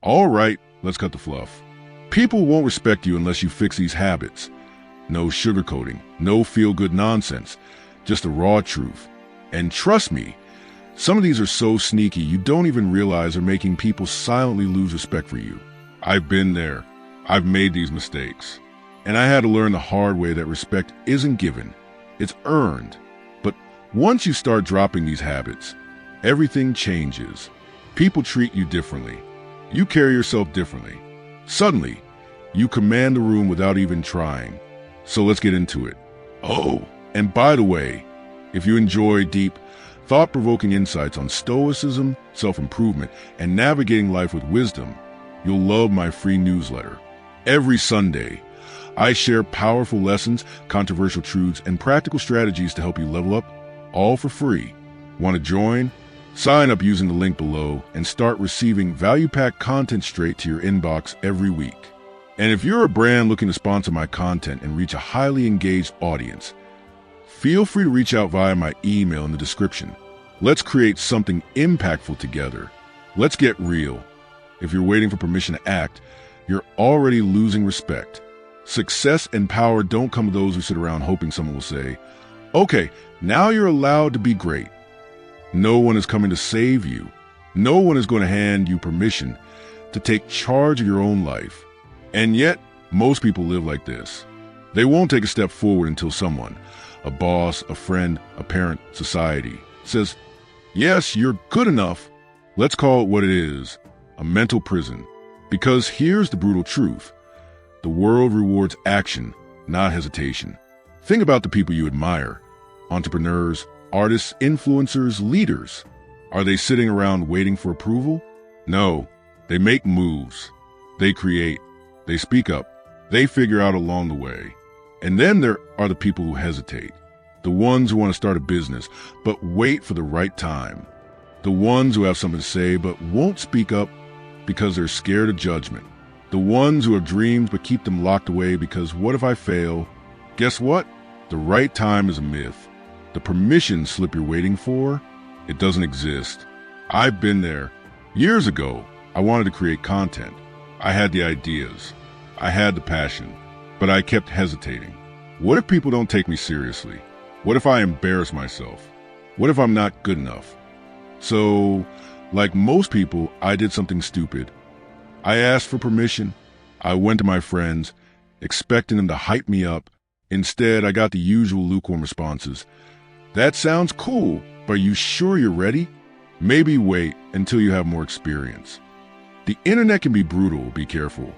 All right, let's cut the fluff. People won't respect you unless you fix these habits. No sugarcoating, no feel-good nonsense, just the raw truth. And trust me, some of these are so sneaky you don't even realize are making people silently lose respect for you. I've been there. I've made these mistakes. And I had to learn the hard way that respect isn't given, it's earned. But once you start dropping these habits, everything changes. People treat you differently. You carry yourself differently. Suddenly, you command the room without even trying. So let's get into it. Oh, and by the way, if you enjoy deep, thought-provoking insights on stoicism, self-improvement, and navigating life with wisdom, you'll love my free newsletter. Every Sunday, I share powerful lessons, controversial truths, and practical strategies to help you level up, all for free. Want to join? Sign up using the link below and start receiving value-packed content straight to your inbox every week. And if you're a brand looking to sponsor my content and reach a highly engaged audience, feel free to reach out via my email in the description. Let's create something impactful together. Let's get real. If you're waiting for permission to act, you're already losing respect. Success and power don't come to those who sit around hoping someone will say, "Okay, now you're allowed to be great." No one is coming to save you. No one is going to hand you permission to take charge of your own life. And yet, most people live like this. They won't take a step forward until someone, a boss, a friend, a parent, society, says, "Yes, you're good enough." Let's call it what it is, a mental prison. Because here's the brutal truth. The world rewards action, not hesitation. Think about the people you admire. Entrepreneurs, artists, influencers, leaders. Are they sitting around waiting for approval? No, they make moves. They create. They speak up. They figure out along the way. And then there are the people who hesitate. The ones who want to start a business, but wait for the right time. The ones who have something to say, but won't speak up because they're scared of judgment. The ones who have dreams, but keep them locked away because what if I fail? Guess what? The right time is a myth. The permission slip you're waiting for, it doesn't exist. I've been there. Years ago, I wanted to create content. I had the ideas. I had the passion, but I kept hesitating. What if people don't take me seriously? What if I embarrass myself? What if I'm not good enough? So, like most people, I did something stupid. I asked for permission. I went to my friends, expecting them to hype me up. Instead, I got the usual lukewarm responses. "That sounds cool, but are you sure you're ready? Maybe wait until you have more experience." The internet can be brutal, be careful.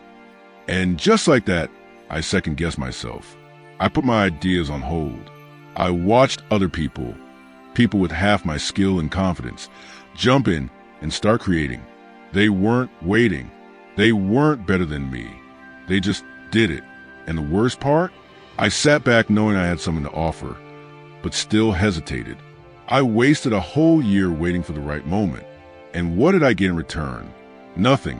And just like that, I second-guessed myself. I put my ideas on hold. I watched other people with half my skill and confidence, jump in and start creating. They weren't waiting. They weren't better than me. They just did it. And the worst part? I sat back knowing I had something to offer, but still hesitated. I wasted a whole year waiting for the right moment. And what did I get in return? Nothing.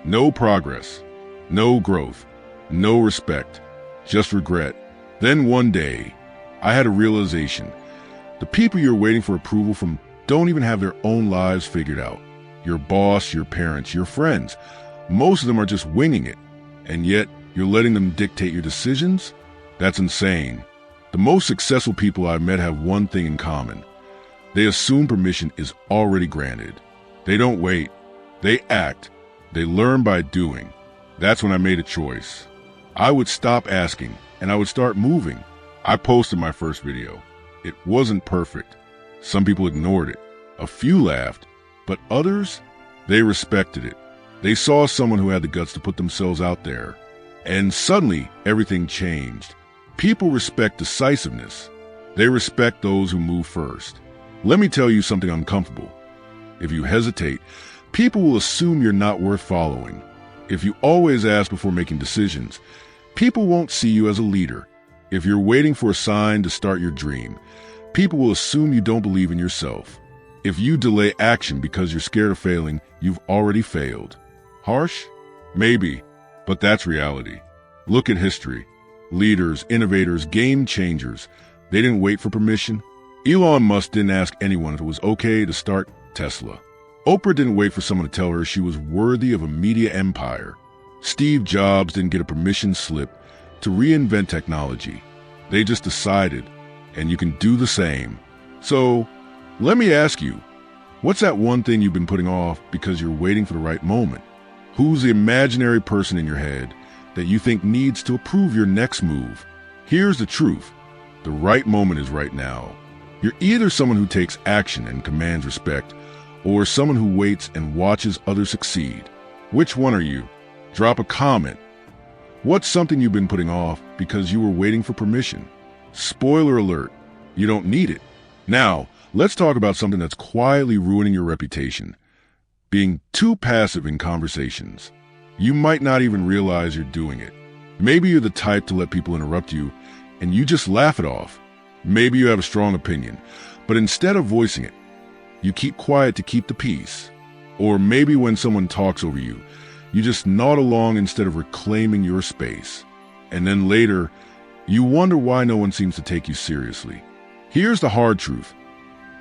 No progress. No growth. No respect. Just regret. Then one day, I had a realization. The people you're waiting for approval from don't even have their own lives figured out. Your boss, your parents, your friends. Most of them are just winging it. And yet, you're letting them dictate your decisions? That's insane. The most successful people I've met have one thing in common. They assume permission is already granted. They don't wait. They act. They learn by doing. That's when I made a choice. I would stop asking, and I would start moving. I posted my first video. It wasn't perfect. Some people ignored it. A few laughed, but others, they respected it. They saw someone who had the guts to put themselves out there. And suddenly, everything changed. People respect decisiveness. They respect those who move first. Let me tell you something uncomfortable. If you hesitate, people will assume you're not worth following. If you always ask before making decisions, people won't see you as a leader. If you're waiting for a sign to start your dream, people will assume you don't believe in yourself. If you delay action because you're scared of failing, you've already failed. Harsh? Maybe, but that's reality. Look at history. Leaders, innovators, game changers. They didn't wait for permission. Elon Musk didn't ask anyone if it was okay to start Tesla. Oprah didn't wait for someone to tell her she was worthy of a media empire. Steve Jobs didn't get a permission slip to reinvent technology. They just decided, and you can do the same. So, let me ask you, what's that one thing you've been putting off because you're waiting for the right moment? Who's the imaginary person in your head that you think needs to approve your next move? Here's the truth. The right moment is right now. You're either someone who takes action and commands respect, or someone who waits and watches others succeed. Which one are you? Drop a comment. What's something you've been putting off because you were waiting for permission? Spoiler alert, you don't need it. Now, let's talk about something that's quietly ruining your reputation. Being too passive in conversations. You might not even realize you're doing it. Maybe you're the type to let people interrupt you and you just laugh it off. Maybe you have a strong opinion, but instead of voicing it, you keep quiet to keep the peace. Or maybe when someone talks over you, you just nod along instead of reclaiming your space. And then later, you wonder why no one seems to take you seriously. Here's the hard truth.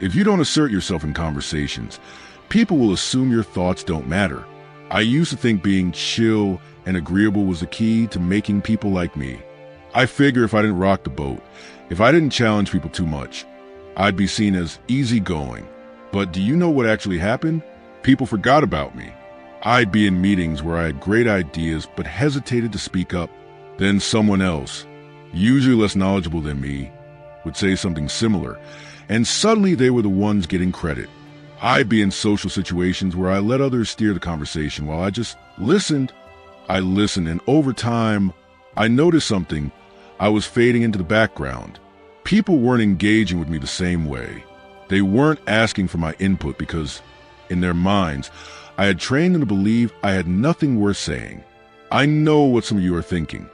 If you don't assert yourself in conversations, people will assume your thoughts don't matter. I used to think being chill and agreeable was the key to making people like me. I figure if I didn't rock the boat, if I didn't challenge people too much, I'd be seen as easygoing. But do you know what actually happened? People forgot about me. I'd be in meetings where I had great ideas but hesitated to speak up. Then someone else, usually less knowledgeable than me, would say something similar, and suddenly they were the ones getting credit. I'd be in social situations where I let others steer the conversation while I just listened. I listened, and over time, I noticed something. I was fading into the background. People weren't engaging with me the same way. They weren't asking for my input because, in their minds, I had trained them to believe I had nothing worth saying. I know what some of you are thinking.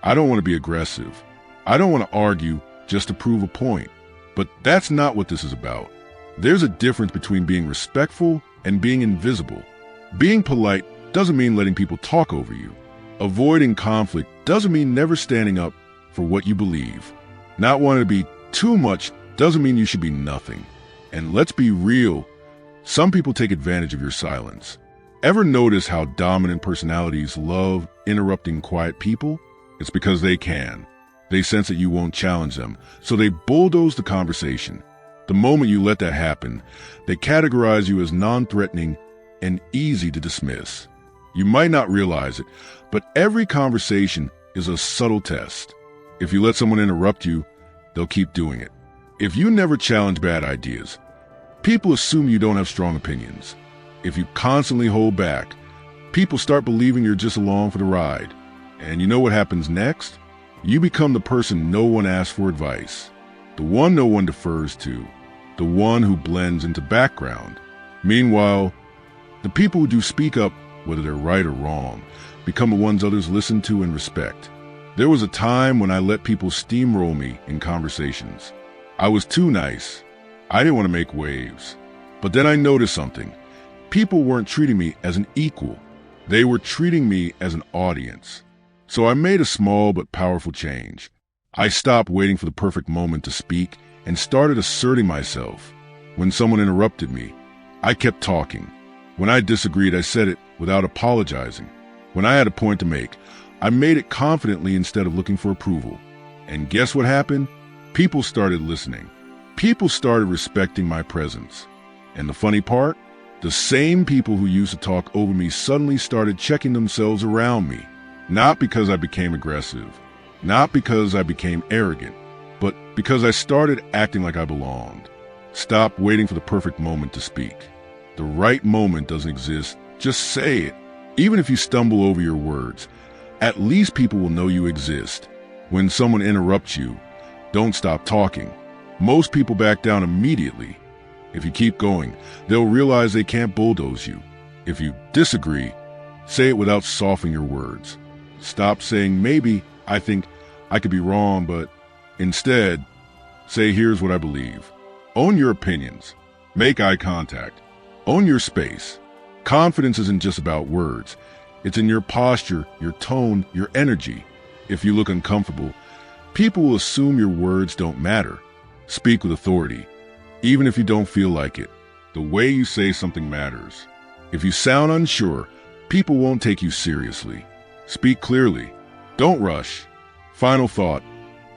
I don't want to be aggressive. I don't want to argue just to prove a point. But that's not what this is about. There's a difference between being respectful and being invisible. Being polite doesn't mean letting people talk over you. Avoiding conflict doesn't mean never standing up for what you believe. Not wanting to be too much doesn't mean you should be nothing. And let's be real, some people take advantage of your silence. Ever notice how dominant personalities love interrupting quiet people? It's because they can. They sense that you won't challenge them, so they bulldoze the conversation. The moment you let that happen, they categorize you as non-threatening and easy to dismiss. You might not realize it, but every conversation is a subtle test. If you let someone interrupt you, they'll keep doing it. If you never challenge bad ideas, people assume you don't have strong opinions. If you constantly hold back, people start believing you're just along for the ride. And you know what happens next? You become the person no one asks for advice, the one no one defers to, the one who blends into background. Meanwhile, the people who do speak up, whether they're right or wrong, become the ones others listen to and respect. There was a time when I let people steamroll me in conversations. I was too nice. I didn't want to make waves. But then I noticed something. People weren't treating me as an equal. They were treating me as an audience. So I made a small but powerful change. I stopped waiting for the perfect moment to speak and started asserting myself. When someone interrupted me, I kept talking. When I disagreed, I said it without apologizing. When I had a point to make, I made it confidently instead of looking for approval. And guess what happened? People started listening. People started respecting my presence. And the funny part? The same people who used to talk over me suddenly started checking themselves around me. Not because I became aggressive, not because I became arrogant, but because I started acting like I belonged. Stop waiting for the perfect moment to speak. The right moment doesn't exist. Just say it. Even if you stumble over your words, at least people will know you exist. When someone interrupts you, don't stop talking. Most people back down immediately. If you keep going, they'll realize they can't bulldoze you. If you disagree, say it without softening your words. Stop saying, maybe, I think, I could be wrong, but instead, say, here's what I believe. Own your opinions. Make eye contact. Own your space. Confidence isn't just about words. It's in your posture, your tone, your energy. If you look uncomfortable, people will assume your words don't matter. Speak with authority, even if you don't feel like it. The way you say something matters. If you sound unsure, people won't take you seriously. Speak clearly. Don't rush. Final thought.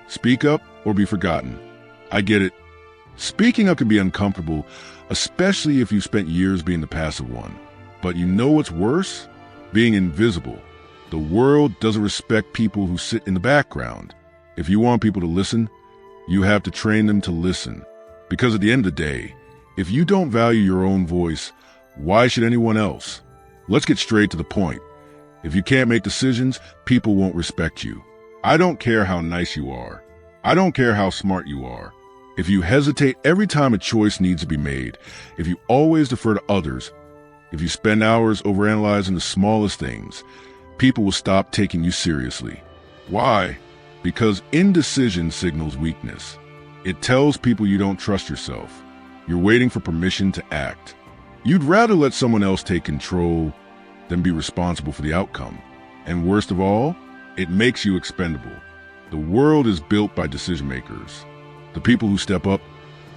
Speak up or be forgotten. I get it. Speaking up can be uncomfortable, especially if you spent years being the passive one. But you know what's worse? Being invisible. The world doesn't respect people who sit in the background. If you want people to listen, you have to train them to listen. Because at the end of the day, if you don't value your own voice, why should anyone else? Let's get straight to the point. If you can't make decisions, people won't respect you. I don't care how nice you are. I don't care how smart you are. If you hesitate every time a choice needs to be made, if you always defer to others, if you spend hours overanalyzing the smallest things, people will stop taking you seriously. Why? Because indecision signals weakness. It tells people you don't trust yourself. You're waiting for permission to act. You'd rather let someone else take control than be responsible for the outcome. And worst of all, it makes you expendable. The world is built by decision makers. The people who step up,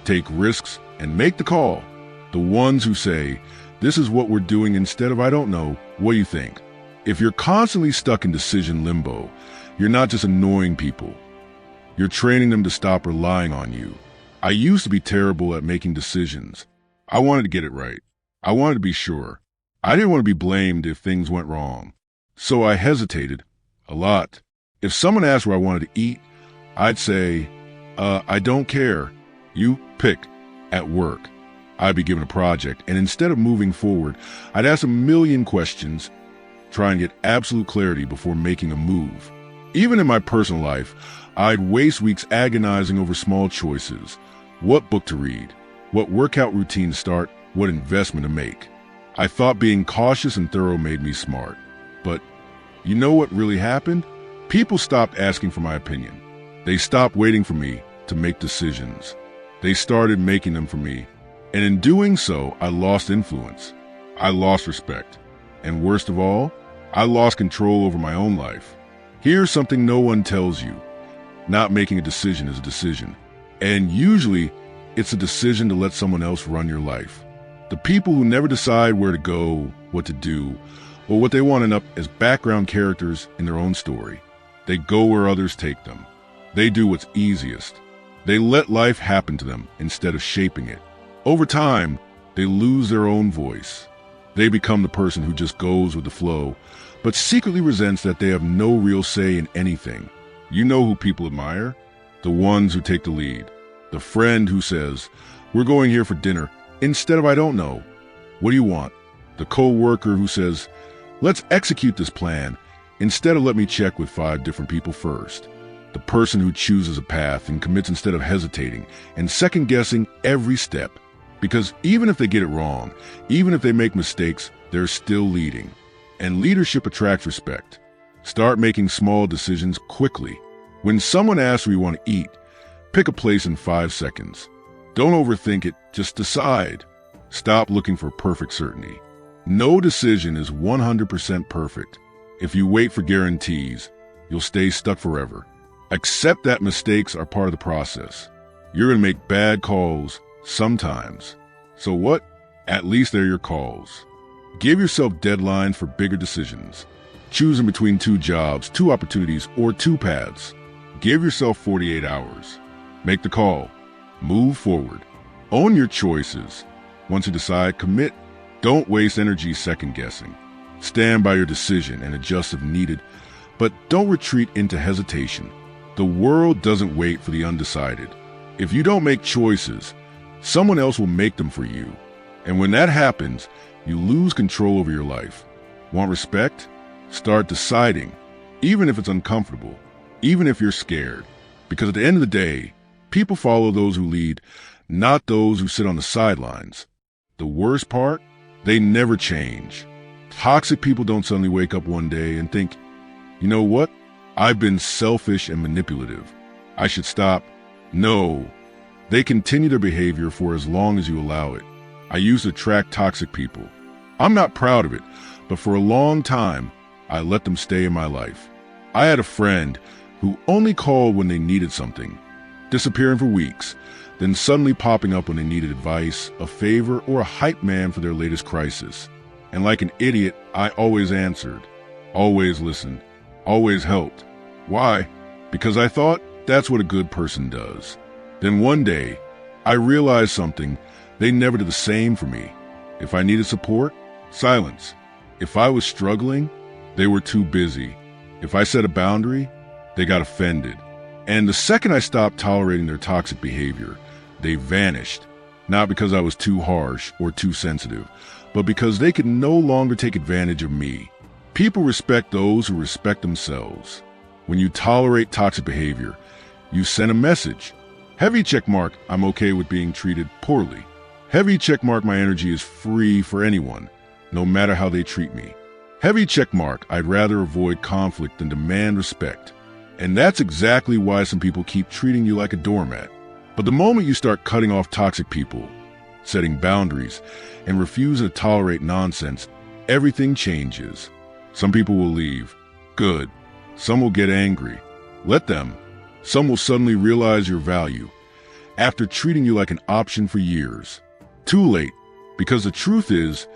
take risks, and make the call. The ones who say, "This is what we're doing," instead of "I don't know, what do you think?" If you're constantly stuck in decision limbo, you're not just annoying people. You're training them to stop relying on you. I used to be terrible at making decisions. I wanted to get it right. I wanted to be sure. I didn't want to be blamed if things went wrong. So I hesitated a lot. If someone asked where I wanted to eat, I'd say, I don't care. You pick. At work, I'd be given a project, and instead of moving forward, I'd ask a million questions, try and get absolute clarity before making a move. Even in my personal life, I'd waste weeks agonizing over small choices. What book to read, what workout routine to start, what investment to make. I thought being cautious and thorough made me smart. But you know what really happened? People stopped asking for my opinion. They stopped waiting for me to make decisions. They started making them for me. And in doing so, I lost influence. I lost respect. And worst of all, I lost control over my own life. Here's something no one tells you. Not making a decision is a decision. And usually, it's a decision to let someone else run your life. The people who never decide where to go, what to do, or what they want to end up as background characters in their own story. They go where others take them. They do what's easiest. They let life happen to them instead of shaping it. Over time, they lose their own voice. They become the person who just goes with the flow, but secretly resents that they have no real say in anything. You know who people admire? The ones who take the lead. The friend who says, "We're going here for dinner," instead of "I don't know. What do you want?" The co-worker who says, "Let's execute this plan," instead of "Let me check with 5 different people first." The person who chooses a path and commits instead of hesitating and second-guessing every step. Because even if they get it wrong, even if they make mistakes, they're still leading. And leadership attracts respect. Start making small decisions quickly. When someone asks where you want to eat, pick a place in 5 seconds. Don't overthink it, just decide. Stop looking for perfect certainty. No decision is 100% perfect. If you wait for guarantees, you'll stay stuck forever. Accept that mistakes are part of the process. You're going to make bad calls sometimes. So what? At least they're your calls. Give yourself deadlines for bigger decisions. Choosing between 2 jobs, 2 opportunities, or 2 paths. Give yourself 48 hours. Make the call. Move forward. Own your choices. Once you decide, commit. Don't waste energy second-guessing. Stand by your decision and adjust if needed, but don't retreat into hesitation. The world doesn't wait for the undecided. If you don't make choices, someone else will make them for you. And when that happens, you lose control over your life. Want respect? Start deciding, even if it's uncomfortable, even if you're scared. Because at the end of the day, people follow those who lead, not those who sit on the sidelines. The worst part? They never change. Toxic people don't suddenly wake up one day and think, "You know what? I've been selfish and manipulative. I should stop." No. They continue their behavior for as long as you allow it. I used to attract toxic people. I'm not proud of it, but for a long time, I let them stay in my life. I had a friend who only called when they needed something, disappearing for weeks, then suddenly popping up when they needed advice, a favor, or a hype man for their latest crisis. And like an idiot, I always answered, always listened, always helped. Why? Because I thought that's what a good person does. Then one day, I realized something. They never did the same for me. If I needed support, silence. If I was struggling, they were too busy. If I set a boundary, they got offended. And the second I stopped tolerating their toxic behavior, they vanished. Not because I was too harsh or too sensitive, but because they could no longer take advantage of me. People respect those who respect themselves. When you tolerate toxic behavior, you send a message. Heavy checkmark, I'm okay with being treated poorly. Heavy checkmark, my energy is free for anyone, no matter how they treat me. Heavy checkmark, I'd rather avoid conflict than demand respect. And that's exactly why some people keep treating you like a doormat. But the moment you start cutting off toxic people, setting boundaries, and refusing to tolerate nonsense, everything changes. Some people will leave. Good. Some will get angry. Let them. Some will suddenly realize your value after treating you like an option for years. Too late, because the truth is,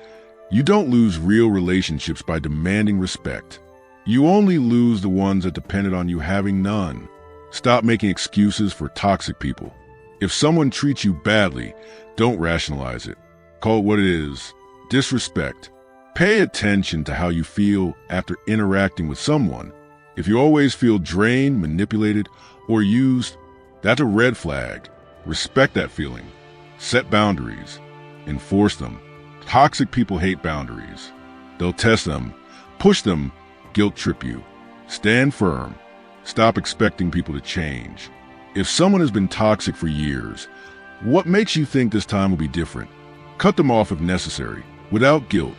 you don't lose real relationships by demanding respect. You only lose the ones that depended on you having none. Stop making excuses for toxic people. If someone treats you badly, don't rationalize it. Call it what it is: disrespect. Pay attention to how you feel after interacting with someone. If you always feel drained, manipulated, or used, that's a red flag. Respect that feeling. Set boundaries. Enforce them. Toxic people hate boundaries. They'll test them, push them, guilt trip you. Stand firm. Stop expecting people to change. If someone has been toxic for years, what makes you think this time will be different? Cut them off if necessary, without guilt.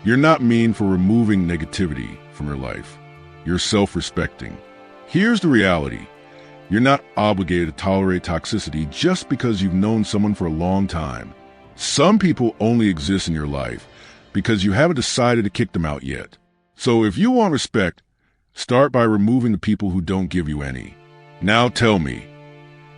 You're not mean for removing negativity from your life. You're self-respecting. Here's the reality. You're not obligated to tolerate toxicity just because you've known someone for a long time. Some people only exist in your life because you haven't decided to kick them out yet. So if you want respect, start by removing the people who don't give you any. Now tell me,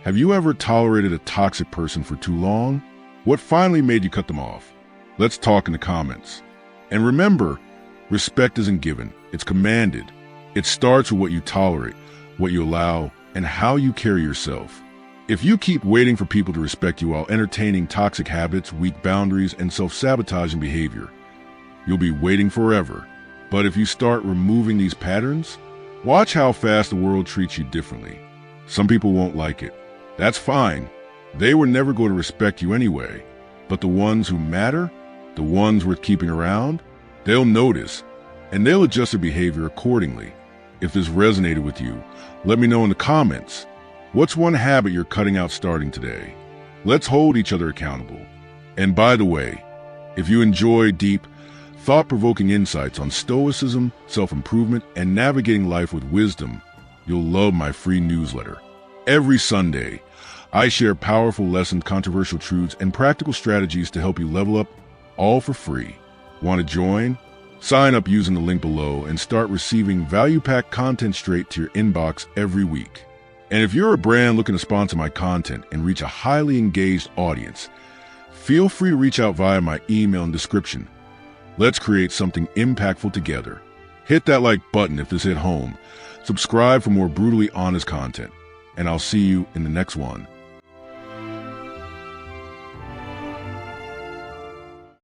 have you ever tolerated a toxic person for too long? What finally made you cut them off? Let's talk in the comments. And remember, respect isn't given, it's commanded. It starts with what you tolerate, what you allow, and how you carry yourself. If you keep waiting for people to respect you while entertaining toxic habits, weak boundaries, and self-sabotaging behavior, you'll be waiting forever. But if you start removing these patterns, watch how fast the world treats you differently. Some people won't like it. That's fine. They were never going to respect you anyway. But the ones who matter, the ones worth keeping around, they'll notice, and they'll adjust their behavior accordingly. If this resonated with you, let me know in the comments. What's one habit you're cutting out starting today? Let's hold each other accountable. And by the way, if you enjoy deep, thought-provoking insights on stoicism, self-improvement, and navigating life with wisdom, you'll love my free newsletter. Every Sunday, I share powerful lessons, controversial truths, and practical strategies to help you level up, all for free. Want to join? Sign up using the link below and start receiving value-packed content straight to your inbox every week. And if you're a brand looking to sponsor my content and reach a highly engaged audience, feel free to reach out via my email and description. Let's create something impactful together. Hit that like button if this hit home. Subscribe for more brutally honest content. And I'll see you in the next one.